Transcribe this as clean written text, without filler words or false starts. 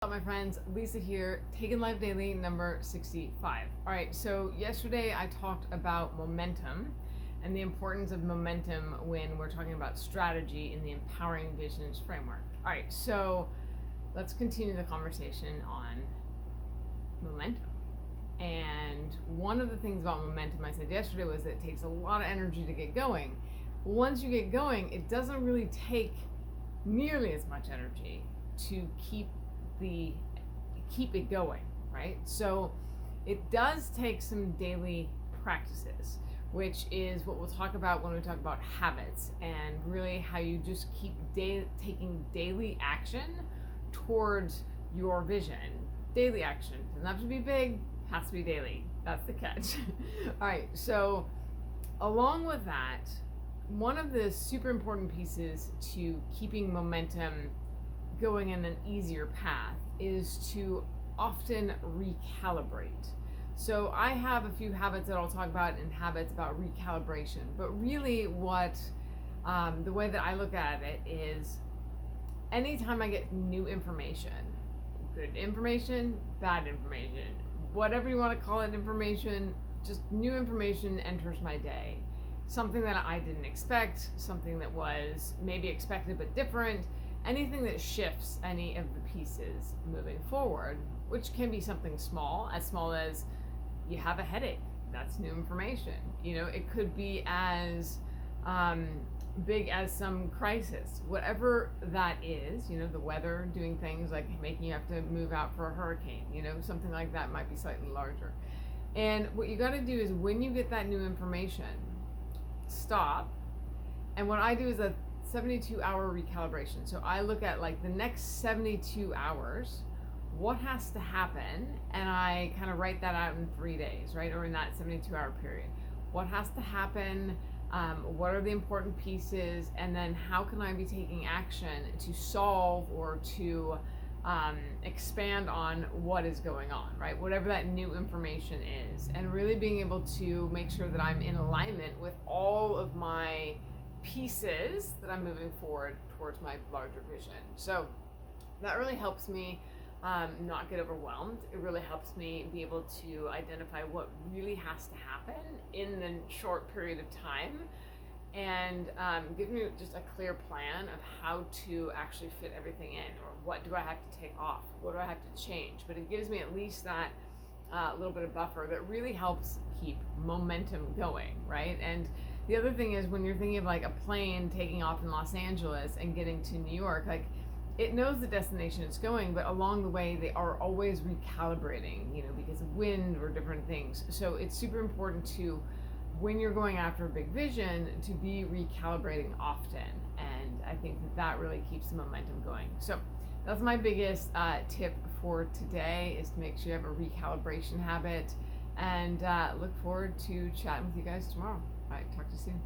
Hello, my friends. Lisa here, Takin Life Daily number 65. All right, so yesterday I talked about momentum and the importance of momentum when we're talking about strategy in the Empowering Visions framework. All right, so let's continue the conversation on momentum. And one of the things about momentum I said yesterday was that it takes a lot of energy to get going. Once you get going, it doesn't really take nearly as much energy to keep it going, right? So it does take some daily practices, which is what we'll talk about when we talk about habits and really how you just keep taking daily action towards your vision. Daily action doesn't have to be big, has to be daily. That's the catch. All right, so along with that, one of the super important pieces to keeping momentum going in an easier path is to often recalibrate. So I have a few habits that I'll talk about and habits about recalibration, but really the way that I look at it is anytime I get new information, good information, bad information, whatever you want to call it, information, just new information enters my day. Something that I didn't expect, something that was maybe expected but different, anything that shifts any of the pieces moving forward, which can be something small as you have a headache. That's new information. It could be as big as some crisis, whatever that is. The weather doing things like making you have to move out for a hurricane. Something like that might be slightly larger. And what you got to do is when you get that new information, stop. And what I do is a 72-hour recalibration. So I look at like the next 72 hours, what has to happen, and I kind of write that out in 3 days, right? Or in that 72-hour period. What has to happen? What are the important pieces? And then how can I be taking action to solve or to expand on what is going on, right? Whatever that new information is. And really being able to make sure that I'm in alignment with all of my pieces that I'm moving forward towards my larger vision. So that really helps me not get overwhelmed. It really helps me be able to identify what really has to happen in the short period of time, and give me just a clear plan of how to actually fit everything in, or what do I have to take off, what do I have to change. But it gives me at least that little bit of buffer that really helps keep momentum going, right? And the other thing is when you're thinking of like a plane taking off in Los Angeles and getting to New York, like it knows the destination it's going, but along the way they are always recalibrating, because of wind or different things. So it's super important to, when you're going after a big vision, to be recalibrating often. And I think that really keeps the momentum going. So that's my biggest tip for today, is to make sure you have a recalibration habit, and look forward to chatting with you guys tomorrow. All right, talk to you soon.